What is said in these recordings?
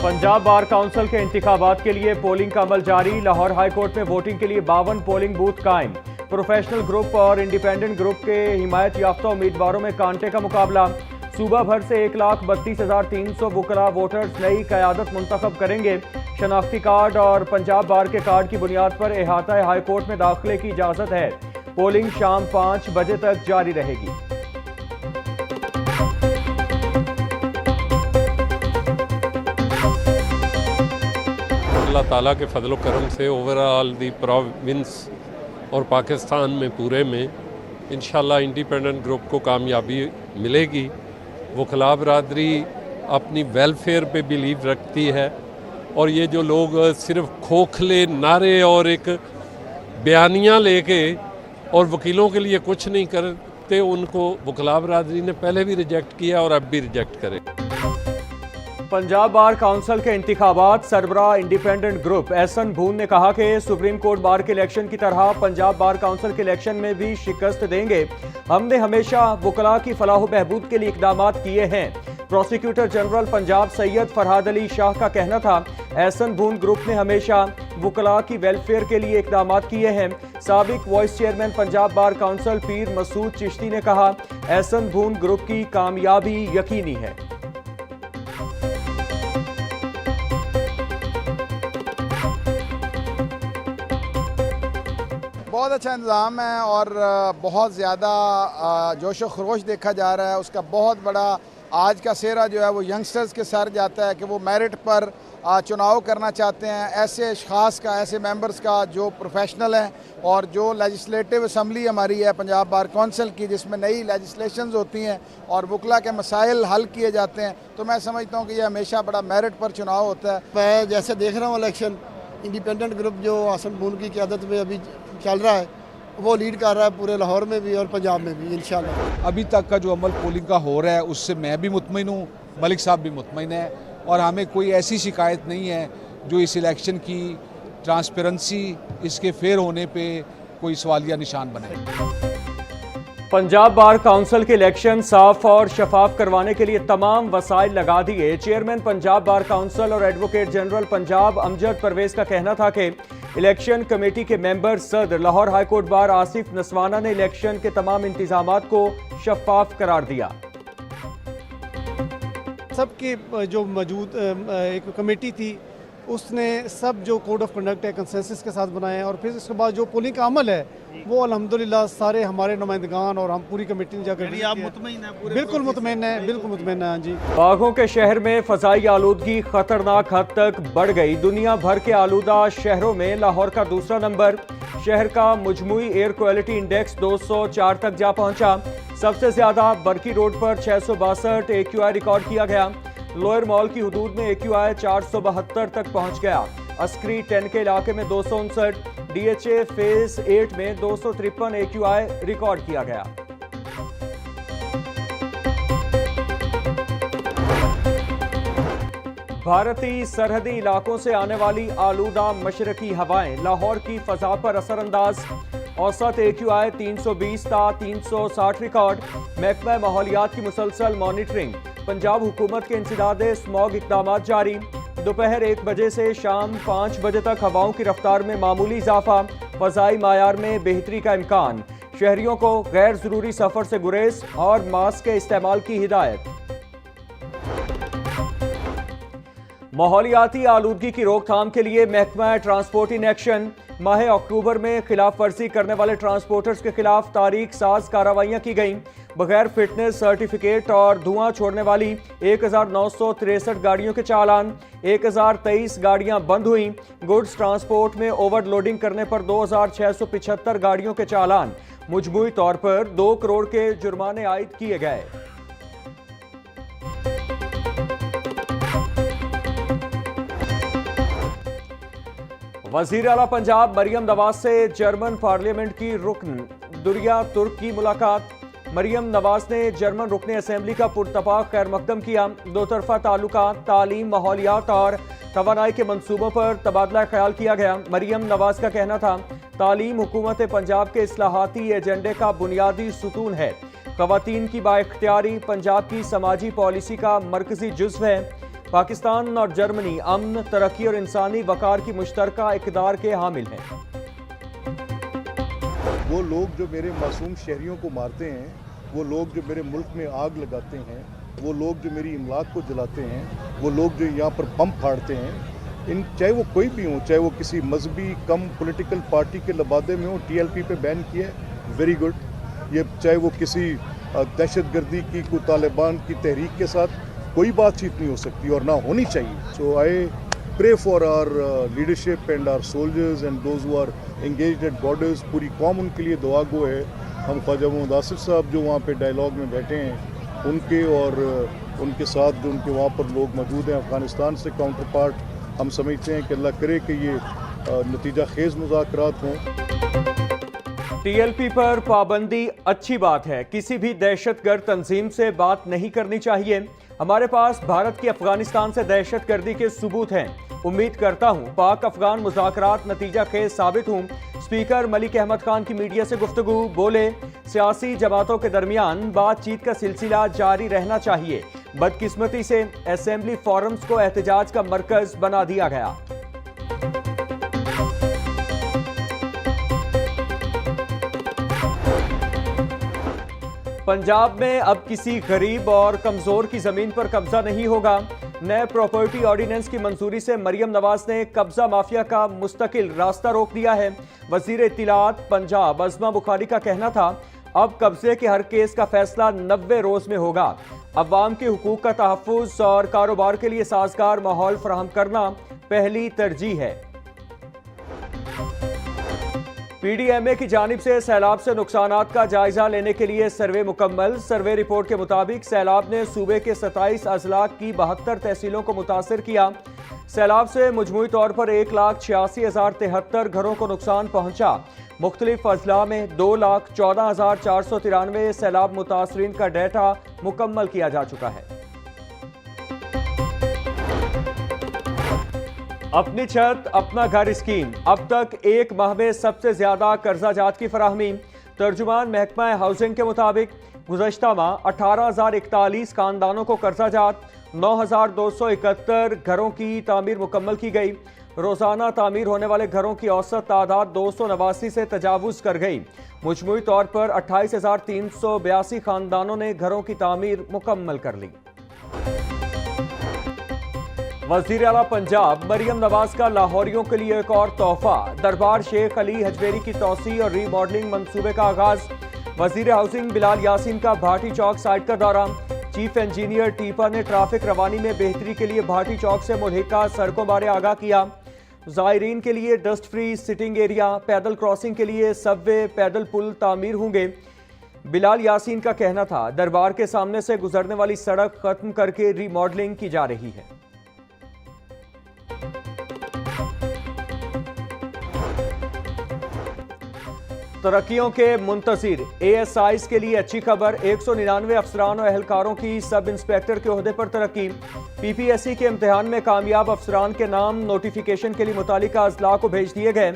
Punjab bar council के इंतखाबात के लिए पोलिंग का अमल जारी। लाहौर हाईकोर्ट में वोटिंग के लिए 52 पोलिंग बूथ कायम। प्रोफेशनल ग्रुप और इंडिपेंडेंट ग्रुप के हिमायत याफ्ता उम्मीदवारों में कांटे का मुकाबला। सूबा भर से 1,32,300 वुकला वोटर्स नई क़यादत मुंतखब करेंगे। शनाख्ती कार्ड और पंजाब बार के कार्ड की बुनियाद पर अहाता हाईकोर्ट में दाखिले की इजाज़त है। पोलिंग शाम 5 बजे तक जारी रहेगी। अल्लाह ताला के फजल करम से ओवरऑल दी प्रोविंस और पाकिस्तान में पूरे में इंशाल्लाह इंडिपेंडेंट ग्रुप को कामयाबी मिलेगी। वकला बरादरी अपनी वेलफेयर पे बिलीव रखती है और ये जो लोग सिर्फ खोखले नारे और एक बयानियाँ लेके और वकीलों के लिए कुछ नहीं करते, उनको वकला बरादरी ने पहले भी रिजेक्ट किया और अब भी रिजेक्ट करे। पंजाब बार काउंसिल के इंतखाबात। सरबराह इंडिपेंडेंट ग्रुप एहसन भून ने कहा कि सुप्रीम कोर्ट बार के इलेक्शन की तरह पंजाब बार काउंसिल के इलेक्शन में भी शिकस्त देंगे। हमने हमेशा वकला की फलाह बहबूद के लिए इकदाम किए हैं। प्रोसिक्यूटर जनरल पंजाब सैयद फरहाद अली शाह का कहना था। एहसन भून ग्रुप ने हमेशा वकला की वेलफेयर के लिए इकदाम किए हैं। साबिक vice chairman Punjab bar council पीर मसूद चिश्ती ने कहा, एहसन भून ग्रुप की कामयाबी यकीनी है। बहुत अच्छा इंतज़ाम है और बहुत ज़्यादा जोश व खरोश देखा जा रहा है। उसका बहुत बड़ा आज का सेहरा जो है वो यंगस्टर्स के सर जाता है कि वो मेरिट पर चुनाव करना चाहते हैं। ऐसे अशख़ास का, ऐसे मेंबर्स का जो प्रोफेशनल हैं और जो लेजिस्लेटिव असम्बली हमारी है पंजाब बार काउंसिल की, जिसमें नई लेजिस्लेशंस होती हैं और वकला के मसाइल हल किए जाते हैं, तो मैं समझता हूँ कि ये हमेशा बड़ा मेरिट पर चुनाव होता है। मैं जैसे देख रहा हूँ इलेक्शन, इंडिपेंडेंट ग्रुप जो एहसन भून की क़यादत में अभी चल रहा है वो लीड कर रहा है पूरे लाहौर में भी और पंजाब में भी इंशाल्लाह। अभी तक का जो अमल पोलिंग का हो रहा है उससे मैं भी मुतमईन हूँ, मलिक साहब भी मुतमईन है और हमें कोई ऐसी शिकायत नहीं है जो इस इलेक्शन की ट्रांसपेरेंसी, इसके फेयर होने पे कोई सवालिया निशान बने। पंजाब बार काउंसिल के इलेक्शन साफ और शफाफ करवाने के लिए तमाम वसाइल लगा दिए। चेयरमैन पंजाब बार काउंसिल और एडवोकेट जनरल पंजाब अमजद परवेज का कहना था कि इलेक्शन कमेटी के मेंबर सदर लाहौर हाईकोर्ट बार आसिफ नसवाना ने इलेक्शन के तमाम इंतजामात को शफाफ करार दिया। सबके जो मौजूद एक कमेटी थी उसने सब जो कोड ऑफ कंडक्ट है कंसेंसस के साथ बनाए और फिर उसके बाद जो पोलिंग का अमल है वो अल्हम्दुलिल्लाह सारे हमारे नुमाइंदगान और हम पूरी कमेटी ने जाकर आप मुतमईन हैं? बिल्कुल मुतमईन है, बिल्कुल मुतमईन है। जी, बाघों के शहर में फजाई आलूदगी खतरनाक हद तक बढ़ गई। दुनिया भर के आलूदा शहरों में लाहौर का दूसरा नंबर। शहर का मुजमुई एयर क्वालिटी इंडेक्स 204 तक जा पहुंचा। सबसे ज्यादा बरकी रोड पर 662 AQI रिकॉर्ड किया गया। लोअर मॉल की हदूद में AQI 472 तक पहुंच गया। अस्करी 10 के इलाके में 259, DHA फेज 8 में 253 AQI रिकॉर्ड किया गया। भारतीय सरहदी इलाकों से आने वाली आलूदा मशरकी हवाएं लाहौर की फजा पर असरअंदाज। औसत AQI 320 था 360 रिकॉर्ड। महकमा माहौलियात की मुसलसल मॉनिटरिंग। पंजाब हुकूमत के इंसदादे स्मॉग इकदाम जारी। दोपहर 1 बजे से शाम 5 बजे तक हवाओं की रफ्तार में मामूली इजाफा। फजाई मायार में बेहतरी का इम्कान। शहरियों को गैर जरूरी सफर से गुरेज और मास्क के इस्तेमाल की हिदायत। माहौलियाती आलूदगी की रोकथाम के लिए महकमा ट्रांसपोर्ट इन एक्शन। माह अक्टूबर में खिलाफ वर्जी करने वाले ट्रांसपोर्टर्स के खिलाफ तारीख साज कार्रवाइयां की गईं। बगैर फिटनेस सर्टिफिकेट और धुआं छोड़ने वाली 1963 गाड़ियों के चालान। 1023 गाड़ियां बंद हुई। गुड्स ट्रांसपोर्ट में ओवरलोडिंग करने पर 2675 गाड़ियों के चालान। मुजमुई तौर पर 2 करोड़ के जुर्माने आयद किए गए। वजीर आला पंजाब मरियम नवाज से जर्मन पार्लियामेंट की रुकन दुरिया तुर्क की मुलाकात। मरियम नवाज ने जर्मन रुकन असेंबली का पुरतपाक खैर मकदम किया। दो तरफा ताल्लुकात, तालीम, माहौलियात और तवानाई के मंसूबों पर तबादला ख्याल किया गया। मरियम नवाज का कहना था, तालीम हुकूमत पंजाब के इस्लाहाती एजेंडे का बुनियादी सुतून है। खवातीन की बाइख्तियारी पंजाब की समाजी पॉलिसी का मरकजी जुज़्व है। पाकिस्तान और जर्मनी अमन, तरक्की और इंसानी वकार की मुश्तरका इक़दार के हामिल हैं। वो लोग जो मेरे मासूम शहरियों को मारते हैं, वो लोग जो मेरे मुल्क में आग लगाते हैं, वो लोग जो मेरी इमलाक को जलाते हैं, वो लोग जो यहाँ पर बम फाड़ते हैं, चाहे वो कोई भी हो, चाहे वो किसी मजहबी कम पॉलिटिकल पार्टी के लबादे में हो, TLP पे बैन किया है, वेरी गुड। ये चाहे वो किसी दहशतगर्दी की को तालिबान की तहरीक के साथ कोई बातचीत नहीं हो सकती और ना होनी चाहिए। So I pray for our leadership and our soldiers and those who are engaged at borders. पूरी कौम उनके लिए दुआ गो है। हम ख्वाजा मोहम्मद आसिफ साहब जो वहाँ पे डायलॉग में बैठे हैं, उनके और उनके साथ जो उनके वहाँ पर लोग मौजूद हैं अफ़गानिस्तान से काउंटर पार्ट, हम समझते हैं कि अल्लाह करे कि ये नतीजा खेज़ मुज़ाकरात हों। TLP पर पाबंदी अच्छी बात है, किसी भी दहशतगर्द तंजीम से बात नहीं करनी चाहिए। हमारे पास भारत की अफगानिस्तान से दहशतगर्दी के सबूत हैं। उम्मीद करता हूं पाक अफगान मुज़ाकरात नतीजा खेज साबित हों। स्पीकर मलिक अहमद खान की मीडिया से गुफ्तगू, बोले सियासी जमातों के दरमियान बातचीत का सिलसिला जारी रहना चाहिए। बदकिस्मती से असेंबली फोरम्स को एहतजाज का मरकज बना दिया गया। पंजाब में अब किसी गरीब और कमजोर की जमीन पर कब्जा नहीं होगा। नए प्रॉपर्टी ऑर्डिनेंस की मंजूरी से मरियम नवाज ने कब्जा माफिया का मुस्तकिल रास्ता रोक दिया है। वजीर इत्तलात पंजाब अज़मा बुखारी का कहना था, अब कब्जे के हर केस का फैसला 90 रोज में होगा। अवाम के हुकूक का तहफ़्फ़ुज़ और कारोबार के लिए साजगार माहौल फराहम करना पहली तरजीह है। PDMA की जानिब से सैलाब से नुकसानात का जायजा लेने के लिए सर्वे मुकम्मल। सर्वे रिपोर्ट के मुताबिक सैलाब ने सूबे के 27 अजलाक की 72 तहसीलों को मुतासर किया। सैलाब से मजमूई तौर पर 1,86,073 घरों को नुकसान पहुंचा। मुख्तलिफ अजला में 2,14,493 सैलाब मुतासरीन का डेटा मुकम्मल किया जा चुका है। अपनी छत अपना घर स्कीम, अब तक एक माह में सबसे ज्यादा कर्जा जात की फराहमी। तर्जुमान महकमा हाउसिंग के मुताबिक गुज़श्ता माह 18,041 खानदानों को कर्जा जात, 9,271 घरों की तामीर मुकम्मल की गई। रोजाना तामीर होने वाले घरों की औसत तादाद 289 से तजावुज़ कर गई। मजमूई तौर पर 28,382 खानदानों ने घरों की तामीर मुकम्मल कर ली। वज़ीर आला पंजाब मरियम नवाज का लाहौरियों के लिए एक और तोहफा। दरबार शेख अली हजवेरी की तौसी और रीमॉडलिंग मंसूबे का आगाज। वज़ीर हाउसिंग बिलाल यासीन का भाटी चौक साइट का दौरा। चीफ इंजीनियर टीपा ने ट्रैफिक रवानी में बेहतरी के लिए भाटी चौक से मुल्हिका सड़कों बारे आगाह किया। ज़ायरीन के लिए डस्ट फ्री सिटिंग एरिया, पैदल क्रॉसिंग के लिए सबवे, पैदल पुल तामीर होंगे। बिलाल यासीन का कहना था, दरबार के सामने से गुजरने वाली सड़क खत्म करके रीमॉडलिंग की जा रही है। तरक्कियों के मुंतज़िर ASIs के लिए अच्छी खबर। 199 अफसरान और एहलकारों की सब इंस्पेक्टर के ओहदे पर तरक्की। PPSC के इम्तिहान में कामयाब अफसरान के नाम नोटिफिकेशन के लिए मुतालिका अजला को भेज दिए गए।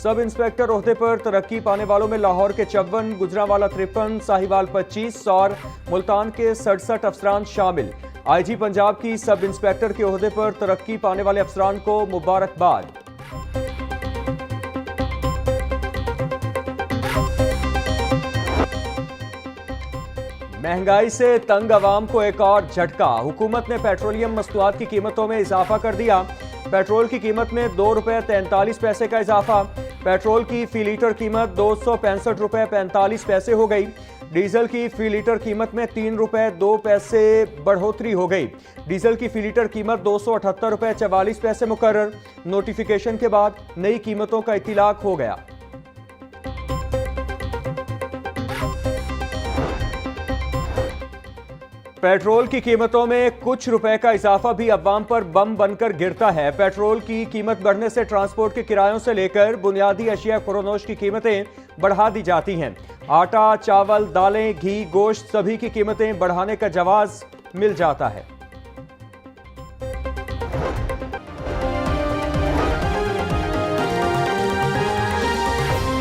सब इंस्पेक्टर ओहदे पर तरक्की पाने वालों में लाहौर के 54, गुजरांवाला 53, साहिवाल 25 और मुल्तान के 67 अफसरान शामिल। IG पंजाब की सब इंस्पेक्टर के ओहदे पर तरक्की पाने वाले अफसरान को मुबारकबाद। महंगाई से तंग अवाम को एक और झटका। हुकूमत ने पेट्रोलियम मस्तूआत की कीमतों में इजाफा कर दिया। पेट्रोल की कीमत में 2 रुपये 43 पैसे का इजाफा। पेट्रोल की फी लीटर कीमत 265 रुपये 45 पैसे हो गई। डीजल की फी लीटर कीमत में 3 रुपये 2 पैसे बढ़ोतरी हो गई। डीजल की फी लीटर कीमत 278 रुपये 44 पैसे मुकर्रर। नोटिफिकेशन के बाद नई कीमतों का इत्तिलाक हो गया। पेट्रोल की कीमतों में कुछ रुपए का इजाफा भी अवाम पर बम बनकर गिरता है। पेट्रोल की कीमत बढ़ने से ट्रांसपोर्ट के किरायों से लेकर बुनियादी अशिया खुरोनोश की कीमतें बढ़ा दी जाती हैं। आटा, चावल, दालें, घी, गोश्त सभी की कीमतें बढ़ाने का जवाब मिल जाता है।